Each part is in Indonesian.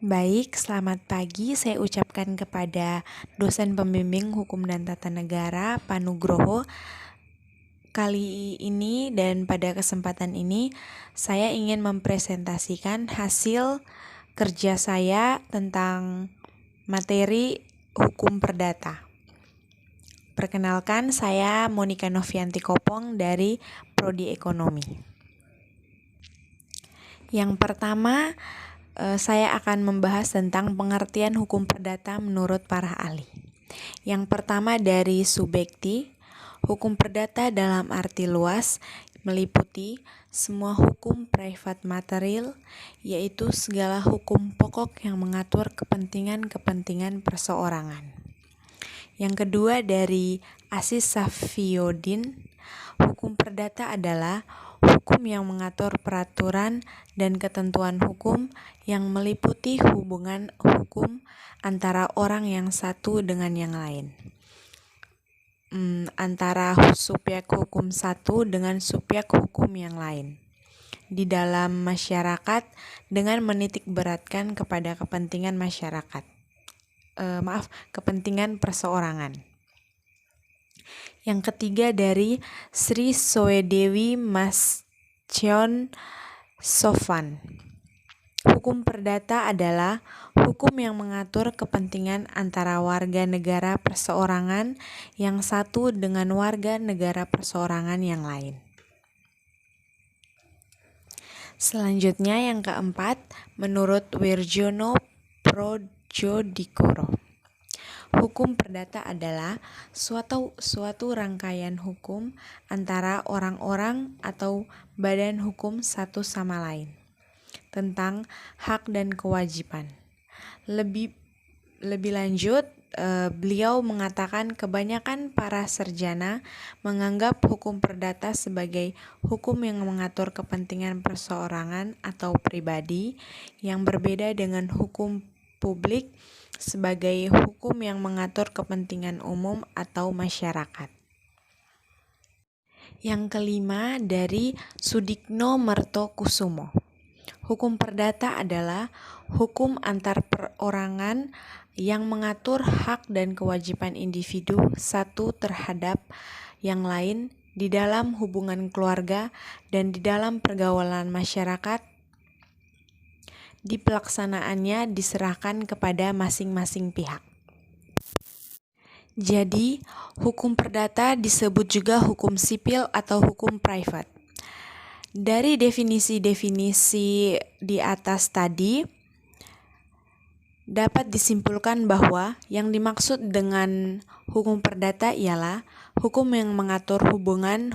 Baik, selamat pagi. Saya ucapkan kepada dosen pembimbing Hukum dan Tata Negara, Pak Nugroho. Kali ini dan pada kesempatan ini, saya ingin mempresentasikan hasil kerja saya tentang materi hukum perdata. Perkenalkan, saya Monika Novianti Kopong dari Prodi Ekonomi. Yang pertama, saya akan membahas tentang pengertian hukum perdata menurut para ahli. Yang pertama dari Subekti, hukum perdata dalam arti luas meliputi semua hukum private material, yaitu segala hukum pokok yang mengatur kepentingan-kepentingan perseorangan. Yang kedua dari Aziz Safiyuddin, hukum perdata adalah hukum yang mengatur peraturan dan ketentuan hukum yang meliputi hubungan hukum antara orang yang satu dengan yang lain. Antara subjek hukum satu dengan subjek hukum yang lain di dalam masyarakat dengan menitik beratkan kepada kepentingan masyarakat. Kepentingan perseorangan. Yang ketiga dari Sri Soedewi Mastion Sofan. Hukum perdata adalah hukum yang mengatur kepentingan antara warga negara perseorangan yang satu dengan warga negara perseorangan yang lain. Selanjutnya yang keempat, menurut Wirjono Projodikoro, hukum perdata adalah suatu rangkaian hukum antara orang-orang atau badan hukum satu sama lain tentang hak dan kewajiban. Lebih lanjut, beliau mengatakan kebanyakan para sarjana menganggap hukum perdata sebagai hukum yang mengatur kepentingan perseorangan atau pribadi yang berbeda dengan hukum publik sebagai hukum yang mengatur kepentingan umum atau masyarakat. Yang kelima dari Sudikno Mertokusumo. Hukum perdata adalah hukum antar perorangan yang mengatur hak dan kewajiban individu satu terhadap yang lain di dalam hubungan keluarga dan di dalam pergaulan masyarakat. Di pelaksanaannya diserahkan kepada masing-masing pihak. Jadi, hukum perdata disebut juga hukum sipil atau hukum private. Dari definisi-definisi di atas tadi, dapat disimpulkan bahwa yang dimaksud dengan hukum perdata ialah hukum yang mengatur hubungan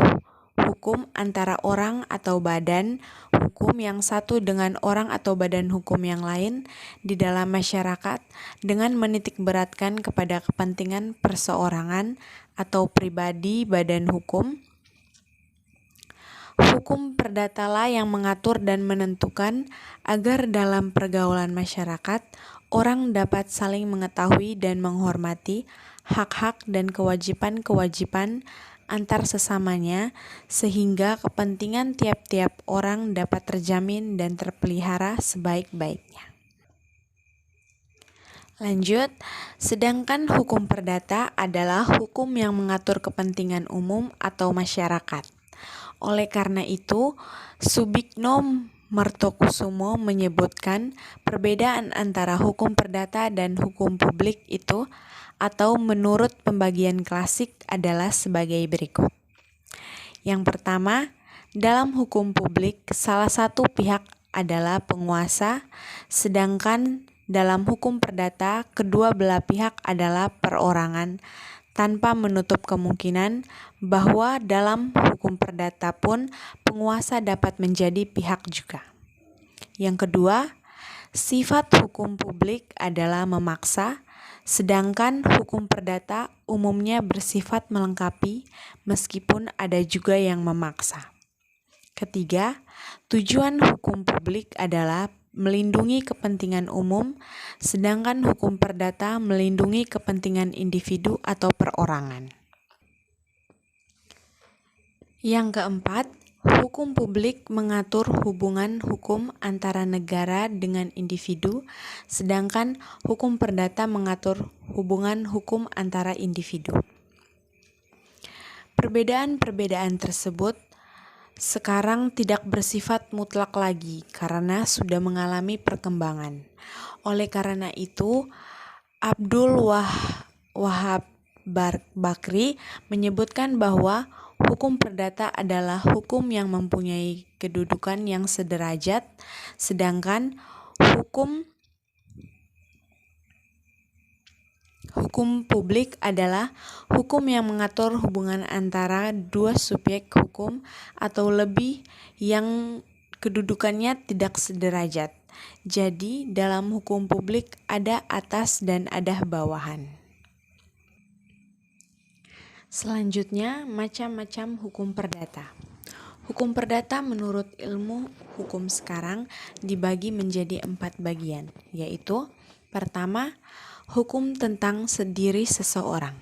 hukum antara orang atau badan hukum yang satu dengan orang atau badan hukum yang lain di dalam masyarakat dengan menitik beratkan kepada kepentingan perseorangan atau pribadi badan hukum. Hukum perdatalah yang mengatur dan menentukan agar dalam pergaulan masyarakat orang dapat saling mengetahui dan menghormati hak-hak dan kewajiban-kewajiban antar sesamanya sehingga kepentingan tiap-tiap orang dapat terjamin dan terpelihara sebaik-baiknya. Lanjut, sedangkan hukum perdata adalah hukum yang mengatur kepentingan umum atau masyarakat. Oleh karena itu, Sudikno Mertokusumo menyebutkan perbedaan antara hukum perdata dan hukum publik itu atau menurut pembagian klasik adalah sebagai berikut. Yang pertama, dalam hukum publik salah satu pihak adalah penguasa, sedangkan dalam hukum perdata kedua belah pihak adalah perorangan, tanpa menutup kemungkinan bahwa dalam hukum perdata pun penguasa dapat menjadi pihak juga. Yang kedua, sifat hukum publik adalah memaksa, sedangkan hukum perdata umumnya bersifat melengkapi meskipun ada juga yang memaksa. Ketiga, tujuan hukum publik adalah melindungi kepentingan umum, sedangkan hukum perdata melindungi kepentingan individu atau perorangan. Yang keempat, Hukum publik mengatur hubungan hukum antara negara dengan individu, sedangkan hukum perdata mengatur hubungan hukum antara individu. Perbedaan-perbedaan tersebut sekarang tidak bersifat mutlak lagi karena sudah mengalami perkembangan. Oleh karena itu, Abdul Wahab Bakri menyebutkan bahwa hukum perdata adalah hukum yang mempunyai kedudukan yang sederajat, sedangkan hukum publik adalah hukum yang mengatur hubungan antara dua subjek hukum atau lebih yang kedudukannya tidak sederajat. Jadi, dalam hukum publik ada atas dan ada bawahan. Selanjutnya, macam-macam hukum perdata. Hukum perdata menurut ilmu hukum sekarang dibagi menjadi 4 bagian, yaitu pertama, hukum tentang diri seseorang.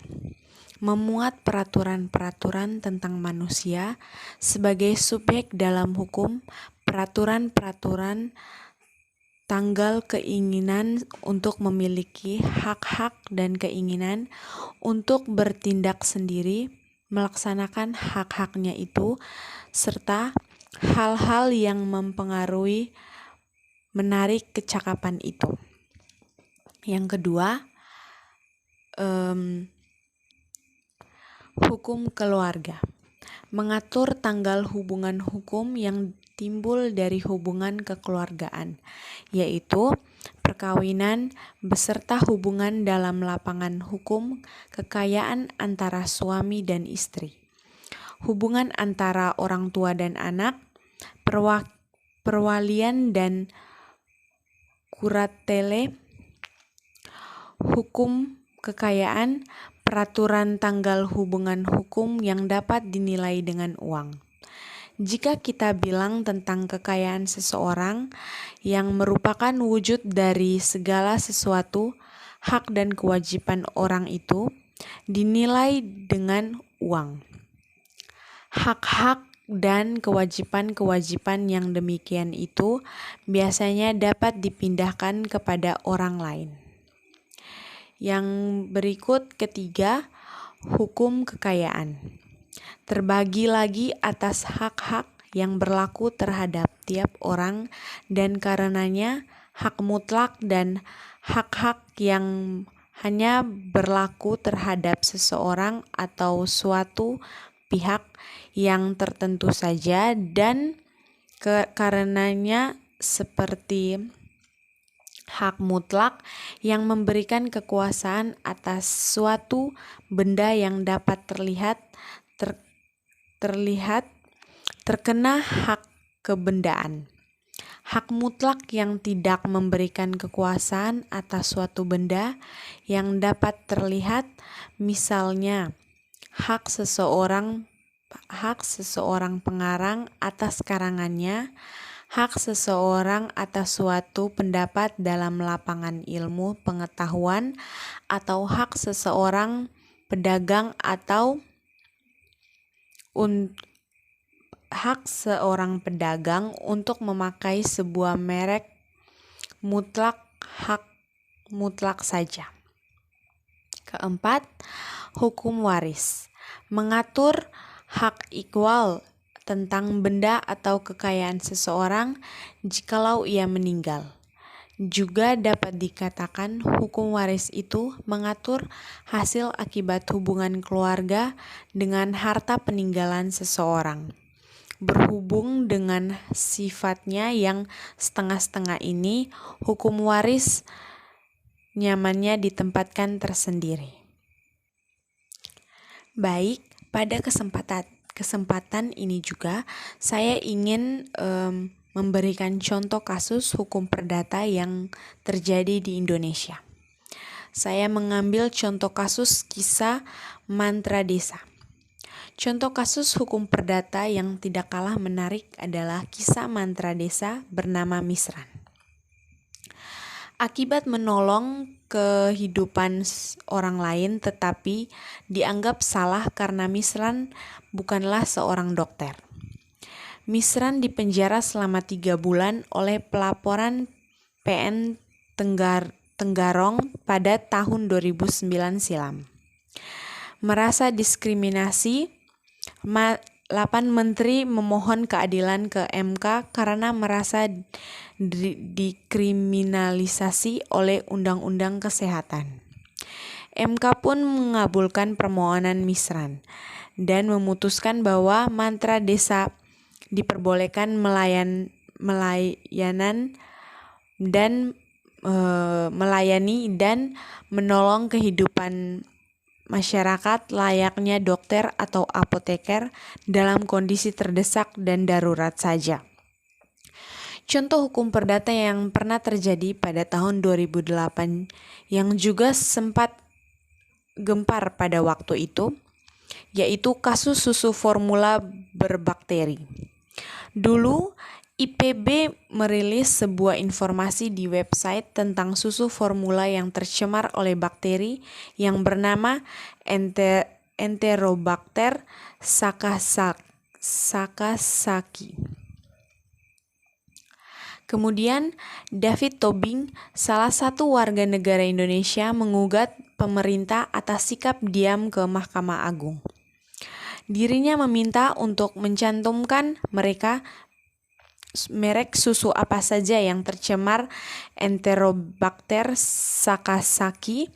Memuat peraturan-peraturan tentang manusia sebagai subjek dalam hukum, peraturan-peraturan tanggal keinginan untuk memiliki hak-hak dan keinginan untuk bertindak sendiri, melaksanakan hak-haknya itu, serta hal-hal yang mempengaruhi menarik kecakapan itu. Yang kedua, hukum keluarga. Mengatur tanggal hubungan hukum yang timbul dari hubungan kekeluargaan, yaitu perkawinan beserta hubungan dalam lapangan hukum kekayaan antara suami dan istri, hubungan antara orang tua dan anak, perwalian dan kuratele, hukum kekayaan, peraturan tanggal hubungan hukum yang dapat dinilai dengan uang. Jika kita bilang tentang kekayaan seseorang yang merupakan wujud dari segala sesuatu, hak dan kewajiban orang itu dinilai dengan uang. Hak-hak dan kewajiban-kewajiban yang demikian itu biasanya dapat dipindahkan kepada orang lain. Yang berikut ketiga, hukum kekayaan. Terbagi lagi atas hak-hak yang berlaku terhadap tiap orang dan karenanya hak mutlak dan hak-hak yang hanya berlaku terhadap seseorang atau suatu pihak yang tertentu saja dan karenanya seperti hak mutlak yang memberikan kekuasaan atas suatu benda yang dapat terlihat terkena hak kebendaan. Hak mutlak yang tidak memberikan kekuasaan atas suatu benda yang dapat terlihat, misalnya hak seseorang pengarang atas karangannya, hak seseorang atas suatu pendapat dalam lapangan ilmu pengetahuan, atau hak seseorang pedagang atau untuk memakai sebuah merek mutlak, hak mutlak saja. Keempat, hukum waris. Mengatur hak ikhwal tentang benda atau kekayaan seseorang jikalau ia meninggal. Juga dapat dikatakan hukum waris itu mengatur hasil akibat hubungan keluarga dengan harta peninggalan seseorang. Berhubung dengan sifatnya yang setengah-setengah ini, hukum waris nyamannya ditempatkan tersendiri. Baik, pada kesempatan ini juga saya ingin memberikan contoh kasus hukum perdata yang terjadi di Indonesia. Saya mengambil contoh kasus kisah mantra desa. Contoh kasus hukum perdata yang tidak kalah menarik adalah kisah mantra desa bernama Misran. Akibat menolong kehidupan orang lain tetapi dianggap salah karena Misran bukanlah seorang dokter. Misran dipenjara selama 3 bulan oleh pelaporan PN Tenggarong pada tahun 2009 silam. Merasa diskriminasi, 8 menteri memohon keadilan ke MK karena merasa dikriminalisasi oleh Undang-Undang Kesehatan. MK pun mengabulkan permohonan Misran dan memutuskan bahwa mantra desa diperbolehkan melayani dan menolong kehidupan masyarakat layaknya dokter atau apoteker dalam kondisi terdesak dan darurat saja. Contoh hukum perdata yang pernah terjadi pada tahun 2008 yang juga sempat gempar pada waktu itu, yaitu kasus susu formula berbakteri. Dulu, IPB merilis sebuah informasi di website tentang susu formula yang tercemar oleh bakteri yang bernama Enterobacter sakazaki. Kemudian, David Tobing, salah satu warga negara Indonesia, mengugat pemerintah atas sikap diam ke Mahkamah Agung. Dirinya meminta untuk mencantumkan merek susu apa saja yang tercemar Enterobacter sakazaki.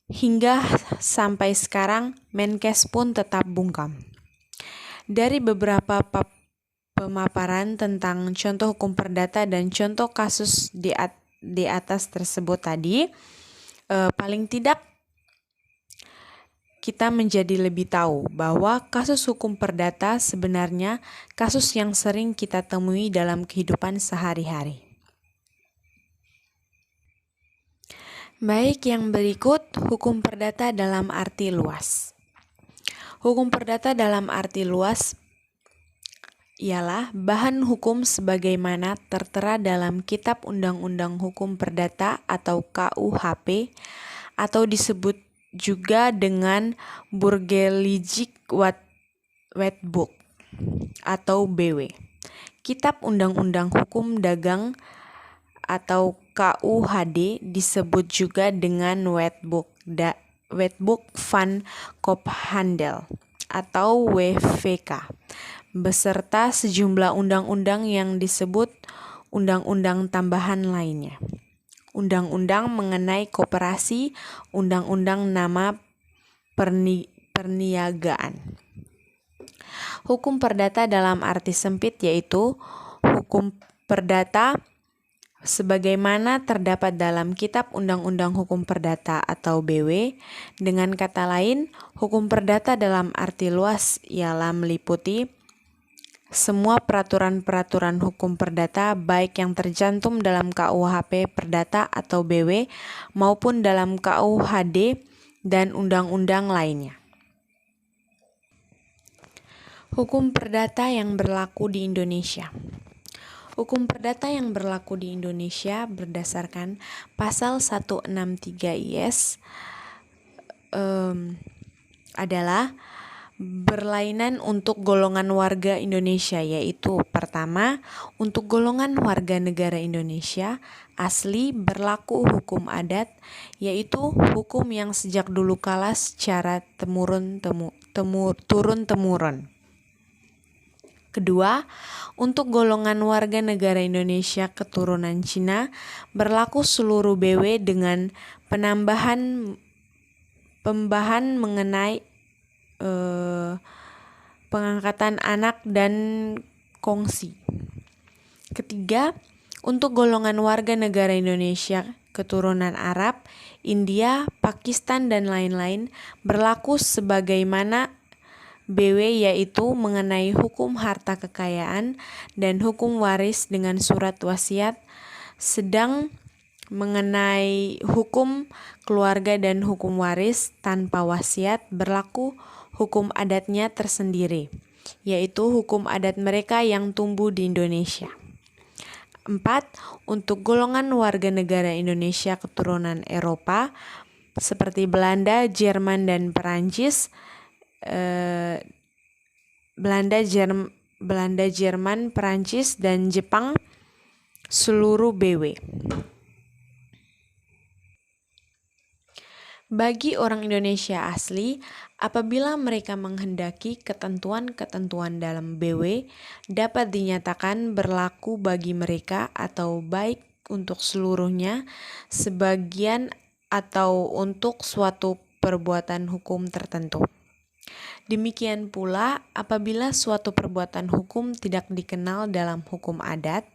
Hingga sampai sekarang Menkes pun tetap bungkam. Dari beberapa pemaparan tentang contoh hukum perdata dan contoh kasus di atas tersebut tadi, paling tidak kita menjadi lebih tahu bahwa kasus hukum perdata sebenarnya kasus yang sering kita temui dalam kehidupan sehari-hari. Baik, yang berikut hukum perdata dalam arti luas. Hukum perdata dalam arti luas ialah bahan hukum sebagaimana tertera dalam Kitab Undang-Undang Hukum Perdata atau KUHP atau disebut juga dengan Burgerlijk Wetboek atau BW. Kitab Undang-Undang Hukum Dagang atau KUHD disebut juga dengan Wetboek van Koophandel atau WVK, beserta sejumlah undang-undang yang disebut undang-undang tambahan lainnya. Undang-undang mengenai koperasi, undang-undang nama perniagaan. Hukum perdata dalam arti sempit yaitu hukum perdata sebagaimana terdapat dalam Kitab Undang-Undang Hukum Perdata atau BW. Dengan kata lain, hukum perdata dalam arti luas ialah meliputi semua peraturan-peraturan hukum perdata baik yang tercantum dalam KUHP Perdata atau BW maupun dalam KUHD dan undang-undang lainnya. Hukum perdata yang berlaku di Indonesia. Hukum perdata yang berlaku di Indonesia berdasarkan pasal 163 IS adalah berlainan untuk golongan warga Indonesia, yaitu pertama, untuk golongan warga negara Indonesia asli berlaku hukum adat, yaitu hukum yang sejak dulu kala secara turun-temurun. Kedua, untuk golongan warga negara Indonesia keturunan Cina berlaku seluruh BW dengan penambahan mengenai pengangkatan anak dan kongsi. Ketiga, untuk golongan warga negara Indonesia keturunan Arab, India, Pakistan, dan lain-lain berlaku sebagaimana BW, yaitu mengenai hukum harta kekayaan dan hukum waris dengan surat wasiat, sedang mengenai hukum keluarga dan hukum waris tanpa wasiat berlaku hukum adatnya tersendiri, yaitu hukum adat mereka yang tumbuh di Indonesia. 4. Untuk golongan warga negara Indonesia keturunan Eropa seperti Belanda, Jerman, dan Perancis, Belanda, Jerman, Perancis, dan Jepang seluruh BW. Bagi orang Indonesia asli, apabila mereka menghendaki ketentuan-ketentuan dalam BW dapat dinyatakan berlaku bagi mereka atau baik untuk seluruhnya, sebagian atau untuk suatu perbuatan hukum tertentu. Demikian pula apabila suatu perbuatan hukum tidak dikenal dalam hukum adat,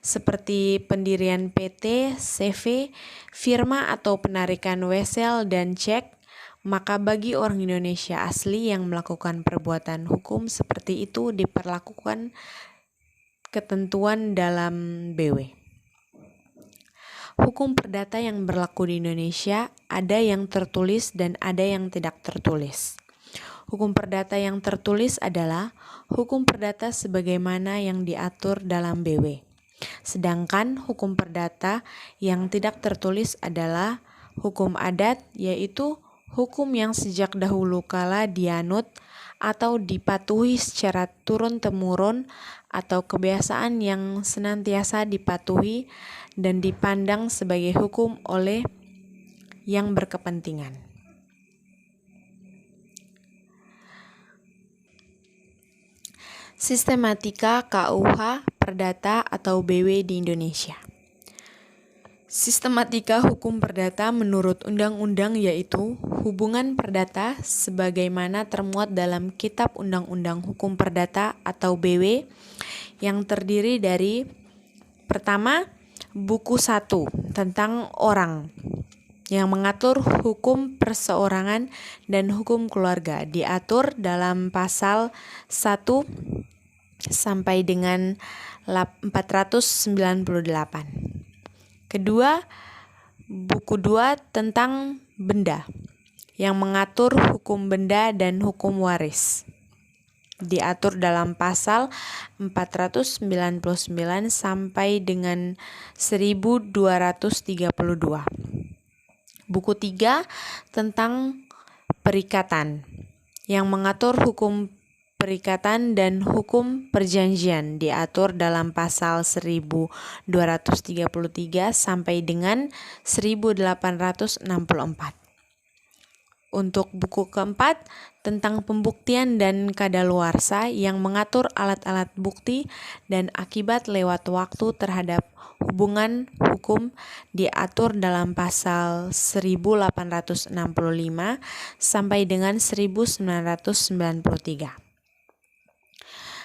seperti pendirian PT, CV, firma atau penarikan wesel dan cek, maka bagi orang Indonesia asli yang melakukan perbuatan hukum seperti itu diperlakukan ketentuan dalam BW. Hukum perdata yang berlaku di Indonesia ada yang tertulis dan ada yang tidak tertulis. Hukum perdata yang tertulis adalah hukum perdata sebagaimana yang diatur dalam BW. Sedangkan hukum perdata yang tidak tertulis adalah hukum adat, yaitu hukum yang sejak dahulu kala dianut atau dipatuhi secara turun-temurun atau kebiasaan yang senantiasa dipatuhi dan dipandang sebagai hukum oleh yang berkepentingan. Sistematika KUH Perdata atau BW di Indonesia. Sistematika hukum perdata menurut undang-undang yaitu hubungan perdata sebagaimana termuat dalam Kitab Undang-Undang Hukum Perdata atau BW yang terdiri dari pertama, buku 1 tentang orang yang mengatur hukum perseorangan dan hukum keluarga diatur dalam pasal 1 sampai dengan 498. Kedua, buku 2 tentang benda yang mengatur hukum benda dan hukum waris diatur dalam pasal 499 sampai dengan 1232. Buku 3 tentang perikatan yang mengatur hukum perikatan dan hukum perjanjian diatur dalam pasal 1233 sampai dengan 1864. Untuk buku keempat tentang pembuktian dan kadaluarsa yang mengatur alat-alat bukti dan akibat lewat waktu terhadap hubungan hukum diatur dalam pasal 1865 sampai dengan 1993.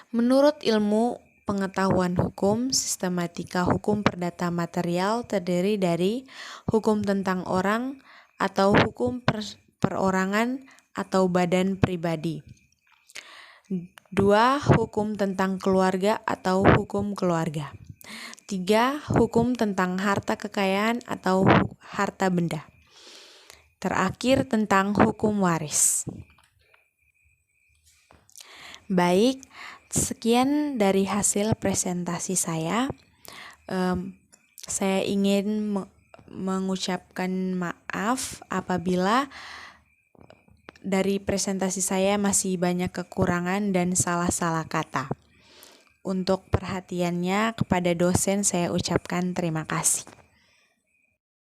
Menurut ilmu pengetahuan hukum, sistematika hukum perdata material terdiri dari hukum tentang orang atau hukum perorangan atau badan pribadi. 2. Hukum tentang keluarga atau hukum keluarga. 3. Hukum tentang harta kekayaan atau harta benda. Terakhir tentang hukum waris. Baik, sekian dari hasil presentasi saya. Saya ingin mengucapkan maaf apabila dari presentasi saya masih banyak kekurangan dan salah-salah kata. Untuk perhatiannya kepada dosen saya ucapkan terima kasih.